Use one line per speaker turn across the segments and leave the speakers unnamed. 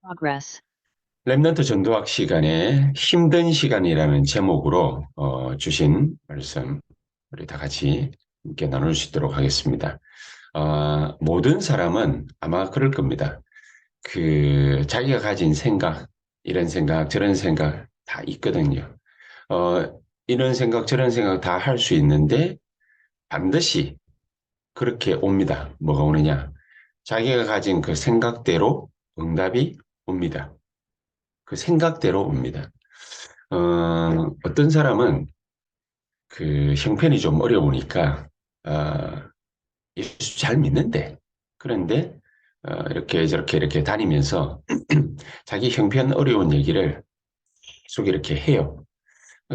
Progress.
랩넌트 전도학 시간에 힘든 시간이라는 제목으로 주신 말씀 우리 다 같이 함께 나눌 수 있도록 하겠습니다. 모든 사람은 아마 그럴 겁니다. 자기가 가진 생각, 이런 생각, 저런 생각 다 있거든요. 이런 생각, 저런 생각 다 할 수 있는데 반드시 그렇게 옵니다. 뭐가 오느냐? 자기가 가진 그 생각대로 응답이 옵니다. 그 생각대로 옵니다. 어떤 사람은 그 형편이 좀 어려우니까, 예수 잘 믿는데, 그런데, 이렇게 저렇게 이렇게 다니면서 자기 형편 어려운 얘기를 계속 이렇게 해요.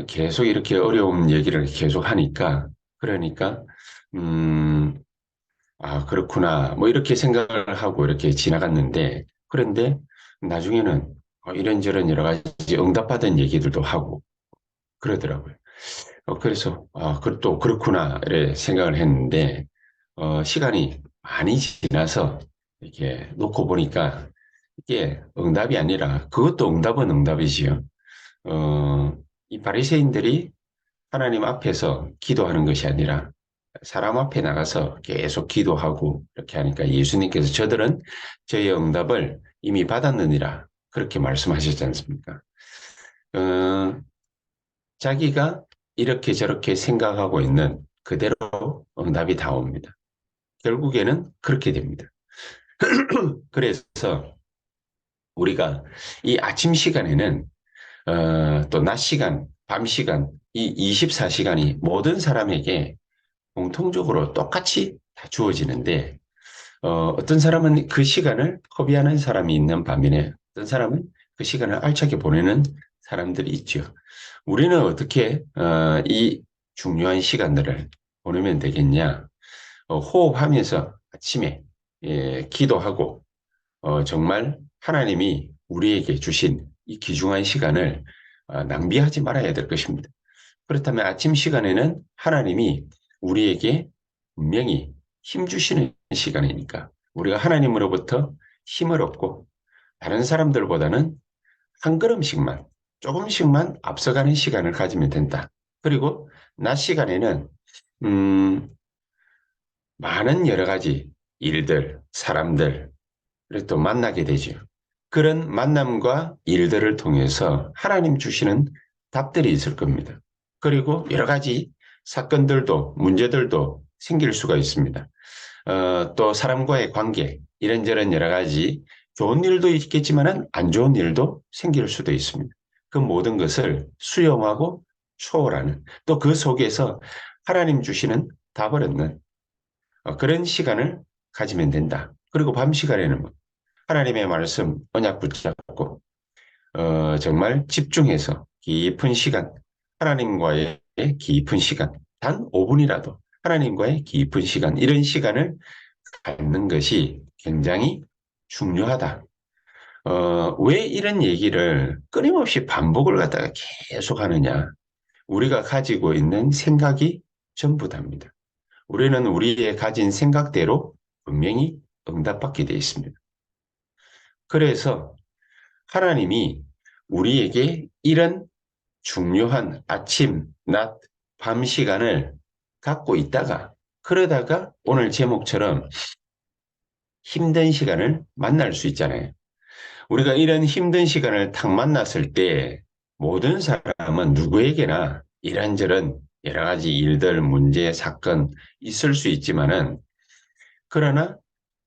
계속 이렇게 어려운 얘기를 계속 하니까, 그러니까, 음, 그렇구나. 뭐 이렇게 생각을 하고 이렇게 지나갔는데, 그런데 나중에는 이런저런 여러 가지 응답받은 얘기들도 하고 그러더라고요. 그래서, 또 그렇구나, 이래 생각을 했는데, 시간이 많이 지나서 이렇게 놓고 보니까 이게 응답이 아니라 그것도 응답은 응답이지요. 어, 이 바리새인들이 하나님 앞에서 기도하는 것이 아니라 사람 앞에 나가서 계속 기도하고 이렇게 하니까 예수님께서 저들은 저의 응답을 이미 받았느니라 그렇게 말씀하셨지 않습니까? 어, 자기가 이렇게 저렇게 생각하고 있는 그대로 응답이 다 옵니다. 결국에는 그렇게 됩니다. 그래서 우리가 이 아침 시간에는 또 낮 시간, 밤 시간, 이 24시간이 모든 사람에게 공통적으로 똑같이 다 주어지는데 어떤 사람은 그 시간을 허비하는 사람이 있는 반면에 어떤 사람은 그 시간을 알차게 보내는 사람들이 있죠. 우리는 어떻게 이 중요한 시간들을 보내면 되겠냐? 호흡하면서 아침에 기도하고 정말 하나님이 우리에게 주신 이 귀중한 시간을 낭비하지 말아야 될 것입니다. 그렇다면 아침 시간에는 하나님이 우리에게 분명히 힘 주시는 시간이니까 우리가 하나님으로부터 힘을 얻고 다른 사람들보다는 한 걸음씩만 조금씩만 앞서가는 시간을 가지면 된다. 그리고 낮 시간에는 음, 많은 여러 가지 일들, 사람들, 또 만나게 되죠. 그런 만남과 일들을 통해서 하나님 주시는 답들이 있을 겁니다. 그리고 여러 가지 사건들도, 문제들도 생길 수가 있습니다. 또 사람과의 관계, 이런저런 여러 가지 좋은 일도 있겠지만 안 좋은 일도 생길 수도 있습니다. 그 모든 것을 수용하고 초월하는, 또 그 속에서 하나님 주시는 답을 얻는 그런 시간을 가지면 된다. 그리고 밤 시간에는 하나님의 말씀 언약 붙잡고 정말 집중해서 깊은 시간, 하나님과의 깊은 시간, 단 5분이라도 하나님과의 깊은 시간, 이런 시간을 갖는 것이 굉장히 중요하다. 왜 이런 얘기를 끊임없이 반복을 갖다가 계속 하느냐? 우리가 가지고 있는 생각이 전부 답니다. 우리는 우리의 가진 생각대로 분명히 응답받게 되어 있습니다. 그래서 하나님이 우리에게 이런 중요한 아침, 낮, 밤 시간을 갖고 있다가 그러다가 오늘 제목처럼 힘든 시간을 만날 수 있잖아요. 우리가 이런 힘든 시간을 탁 만났을 때 모든 사람은 누구에게나 이런저런 여러 가지 일들, 문제, 사건 있을 수 있지만은 그러나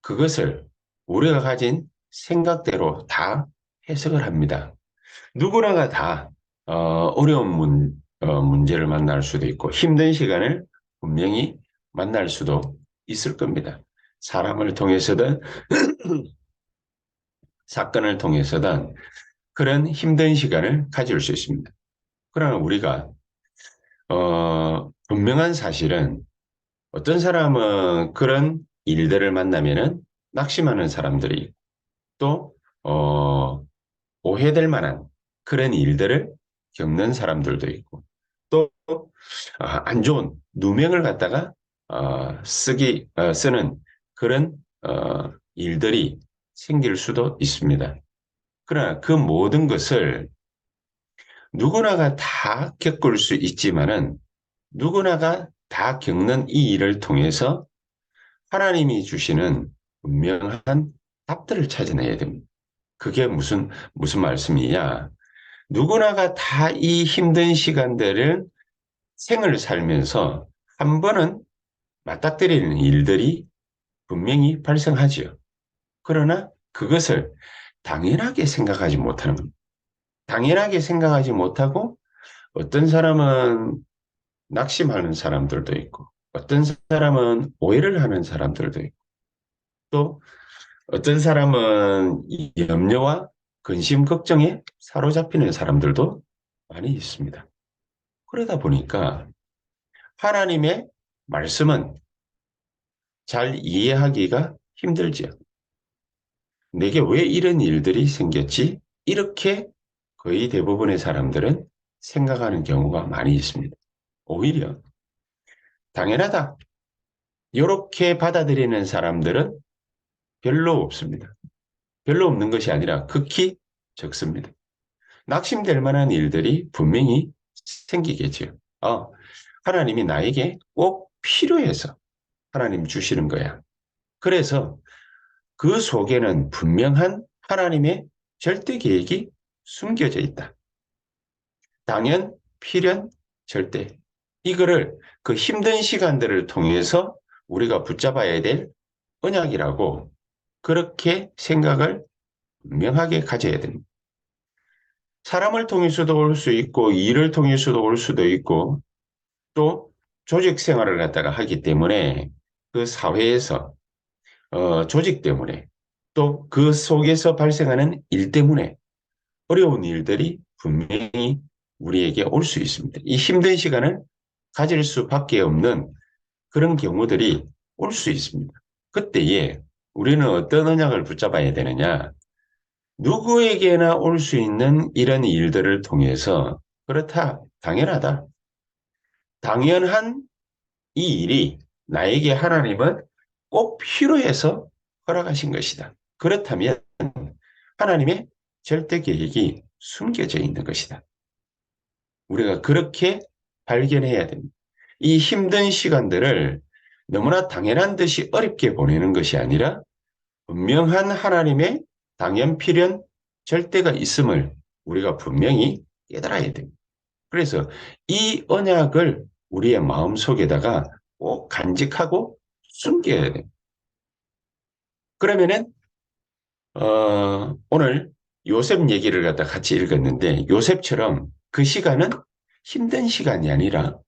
그것을 우리가 가진 생각대로 다 해석을 합니다. 누구나가 다 어려운 문제를 만날 수도 있고 힘든 시간을 분명히 만날 수도 있을 겁니다. 사람을 통해서든 사건을 통해서든 그런 힘든 시간을 가질 수 있습니다. 그러나 우리가 분명한 사실은 어떤 사람은 그런 일들을 만나면은 낙심하는 사람들이 있고 또 오해될 만한 그런 일들을 겪는 사람들도 있고 또 안 좋은 누명을 갖다가 쓰는 그런 일들이 생길 수도 있습니다. 그러나 그 모든 것을 누구나가 다 겪을 수 있지만은 누구나가 다 겪는 이 일을 통해서 하나님이 주시는 분명한 답들을 찾아내야 됩니다. 그게 무슨 말씀이냐? 누구나가 다 이 힘든 시간들을 생을 살면서 한 번은 맞닥뜨리는 일들이 분명히 발생하지요. 그러나 그것을 당연하게 생각하지 못하는 겁니다. 당연하게 생각하지 못하고 어떤 사람은 낙심하는 사람들도 있고 어떤 사람은 오해를 하는 사람들도 있고 또 어떤 사람은 이 염려와 근심, 걱정에 사로잡히는 사람들도 많이 있습니다. 그러다 보니까 하나님의 말씀은 잘 이해하기가 힘들지요. 내게 왜 이런 일들이 생겼지? 이렇게 거의 대부분의 사람들은 생각하는 경우가 많이 있습니다. 오히려 당연하다. 이렇게 받아들이는 사람들은 별로 없습니다. 별로 없는 것이 아니라 극히 적습니다. 낙심될 만한 일들이 분명히 생기겠지요. 하나님이 나에게 꼭 필요해서 하나님 주시는 거야. 그래서 그 속에는 분명한 하나님의 절대 계획이 숨겨져 있다. 당연, 필연, 절대. 이거를 그 힘든 시간들을 통해서 우리가 붙잡아야 될 언약이라고 그렇게 생각을 분명하게 가져야 됩니다. 사람을 통해서도 올 수 있고 일을 통해서도 올 수도 있고 또 조직 생활을 갖다가 하기 때문에 그 사회에서 조직 때문에 또 그 속에서 발생하는 일 때문에 어려운 일들이 분명히 우리에게 올 수 있습니다. 이 힘든 시간을 가질 수밖에 없는 그런 경우들이 올 수 있습니다. 그때에 우리는 어떤 언약을 붙잡아야 되느냐? 누구에게나 올 수 있는 이런 일들을 통해서 그렇다, 당연하다. 당연한 이 일이 나에게 하나님은 꼭 필요해서 허락하신 것이다. 그렇다면 하나님의 절대 계획이 숨겨져 있는 것이다. 우리가 그렇게 발견해야 됩니다. 이 힘든 시간들을 너무나 당연한 듯이 어렵게 보내는 것이 아니라 분명한 하나님의 당연, 필연, 절대가 있음을 우리가 분명히 깨달아야 됩니다. 그래서 이 언약을 우리의 마음속에다가 꼭 간직하고 숨겨야 돼요. 그러면은 오늘 요셉 얘기를 갖다 같이 읽었는데 요셉처럼 그 시간은 힘든 시간이 아니라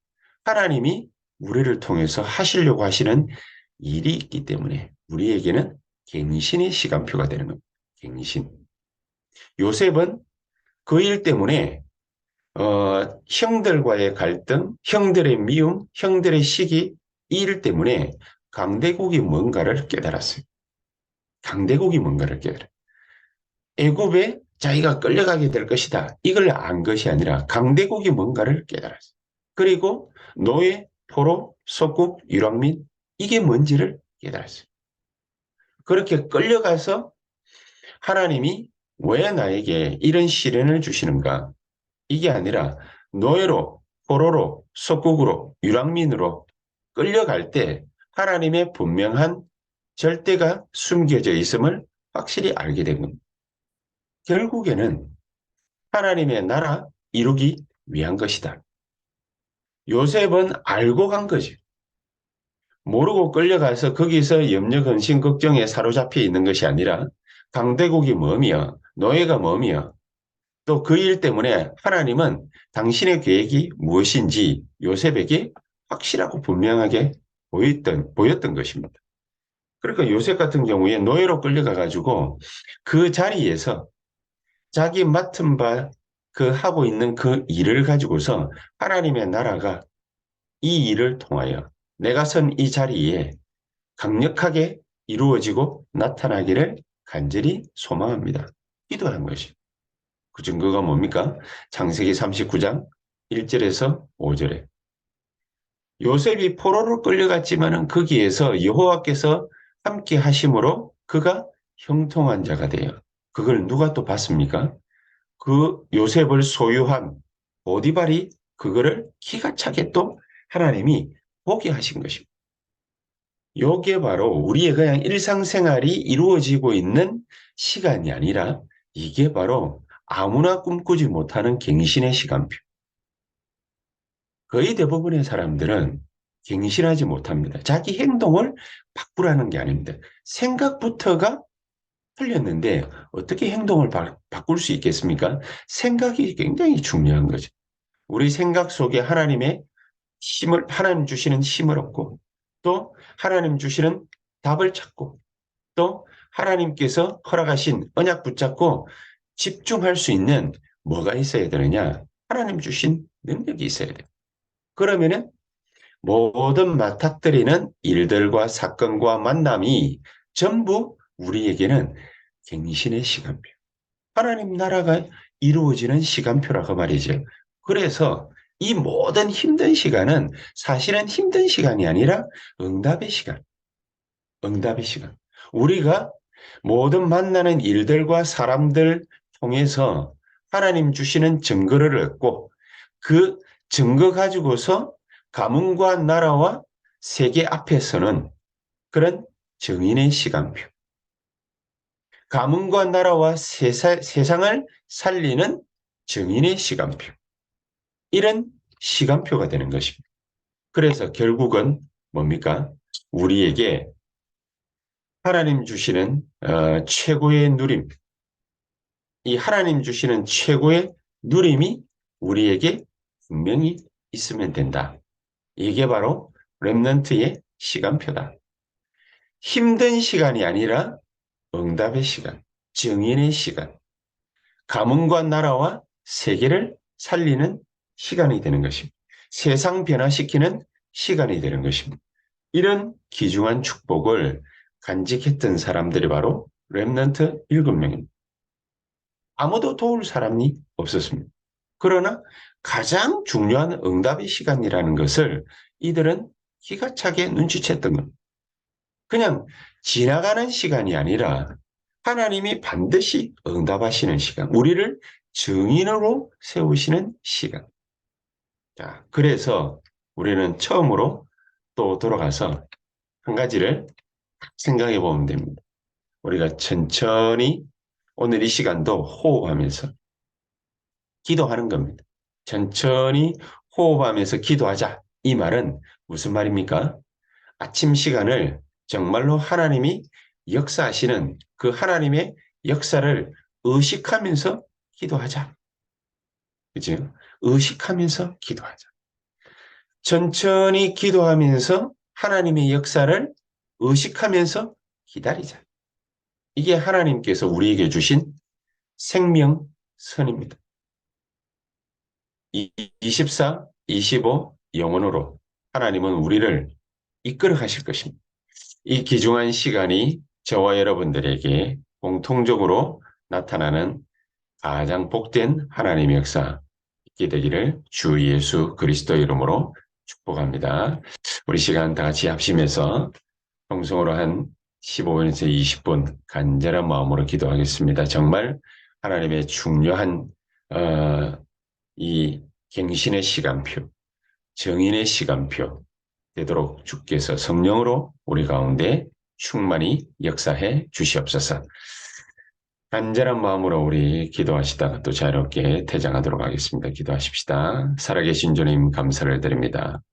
하나님이 우리를 통해서 하시려고 하시는 일이 있기 때문에 우리에게는 갱신의 시간표가 되는 겁니다. 갱신. 요셉은 그 일 때문에 형들과의 갈등, 형들의 미움, 형들의 시기, 이 일 때문에 강대국이 뭔가를 깨달았어요. 강대국이 뭔가를 깨달아요. 애굽에 자기가 끌려가게 될 것이다. 이걸 안 것이 아니라 강대국이 뭔가를 깨달았어요. 그리고 노예, 포로, 속국, 유랑민 이게 뭔지를 깨달았어요. 그렇게 끌려가서 하나님이 왜 나에게 이런 시련을 주시는가? 이게 아니라 노예로, 포로로, 속국으로, 유랑민으로 끌려갈 때 하나님의 분명한 절대가 숨겨져 있음을 확실히 알게 된 겁니다. 결국에는 하나님의 나라 이루기 위한 것이다. 요셉은 알고 간 거지. 모르고 끌려가서 거기서 염려, 근심, 걱정에 사로잡혀 있는 것이 아니라 강대국이 뭐며 노예가 뭐며 또 그 일 때문에 하나님은 당신의 계획이 무엇인지 요셉에게 확실하고 분명하게 보였던 것입니다. 그러니까 요셉 같은 경우에 노예로 끌려가 가지고 그 자리에서 자기 맡은 바 그 하고 있는 그 일을 가지고서 하나님의 나라가 이 일을 통하여 내가 선 이 자리에 강력하게 이루어지고 나타나기를 간절히 소망합니다. 기도한 것이. 그 증거가 뭡니까? 창세기 39장 1절에서 5절에 요셉이 포로로 끌려갔지만은 거기에서 여호와께서 함께 하심으로 그가 형통한 자가 되어 그걸 누가 또 봤습니까? 그 요셉을 소유한 보디발이 그거를 기가 차게 또 하나님이 보게 하신 것입니다. 요게 바로 우리의 그냥 일상생활이 이루어지고 있는 시간이 아니라 이게 바로 아무나 꿈꾸지 못하는 갱신의 시간표. 거의 대부분의 사람들은 갱신하지 못합니다. 자기 행동을 바꾸라는 게 아닙니다. 생각부터가 틀렸는데 어떻게 행동을 바꿀 수 있겠습니까? 생각이 굉장히 중요한 거죠. 우리 생각 속에 하나님 주시는 힘을 얻고, 또 하나님 주시는 답을 찾고, 또 하나님께서 허락하신 언약 붙잡고 집중할 수 있는 뭐가 있어야 되느냐? 하나님 주신 능력이 있어야 돼요. 그러면은 모든 맞닥뜨리는 일들과 사건과 만남이 전부 우리에게는 갱신의 시간표, 하나님 나라가 이루어지는 시간표라고 말이죠. 그래서 이 모든 힘든 시간은 사실은 힘든 시간이 아니라 응답의 시간, 응답의 시간. 우리가 모든 만나는 일들과 사람들 통해서 하나님 주시는 증거를 얻고 그 증거 가지고서 가문과 나라와 세계 앞에서는 그런 증인의 시간표, 가문과 나라와 세상을 살리는 증인의 시간표, 이런 시간표가 되는 것입니다. 그래서 결국은 뭡니까? 우리에게 하나님 주시는 최고의 누림, 이 하나님 주시는 최고의 누림이 우리에게 분명히 있으면 된다. 이게 바로 렘넌트의 시간표다. 힘든 시간이 아니라 응답의 시간, 증인의 시간, 가문과 나라와 세계를 살리는 시간이 되는 것입니다. 세상 변화시키는 시간이 되는 것입니다. 이런 귀중한 축복을 간직했던 사람들이 바로 렘넌트 7명입니다. 아무도 도울 사람이 없었습니다. 그러나 가장 중요한 응답의 시간이라는 것을 이들은 기가 차게 눈치챘던 겁니다. 그냥 지나가는 시간이 아니라 하나님이 반드시 응답하시는 시간, 우리를 증인으로 세우시는 시간. 자, 그래서 우리는 처음으로 또 돌아가서 한 가지를 생각해 보면 됩니다. 우리가 천천히 오늘 이 시간도 호흡하면서 기도하는 겁니다. 천천히 호흡하면서 기도하자. 이 말은 무슨 말입니까? 아침 시간을 정말로 하나님이 역사하시는 그 하나님의 역사를 의식하면서 기도하자. 그죠? 의식하면서 기도하자. 천천히 기도하면서 하나님의 역사를 의식하면서 기다리자. 이게 하나님께서 우리에게 주신 생명선입니다. 24, 25 영원으로 하나님은 우리를 이끌어 가실 것입니다. 이 귀중한 시간이 저와 여러분들에게 공통적으로 나타나는 가장 복된 하나님의 역사 있게 되기를 주 예수 그리스도 이름으로 축복합니다. 우리 시간 다 같이 합심해서 통성으로 한 15분에서 20분 간절한 마음으로 기도하겠습니다. 정말 하나님의 중요한 이 갱신의 시간표, 정인의 시간표 되도록 주께서 성령으로 우리 가운데 충만히 역사해 주시옵소서. 간절한 마음으로 우리 기도하시다가 또 자유롭게 퇴장하도록 하겠습니다. 기도하십시다. 살아계신 주님 감사를 드립니다.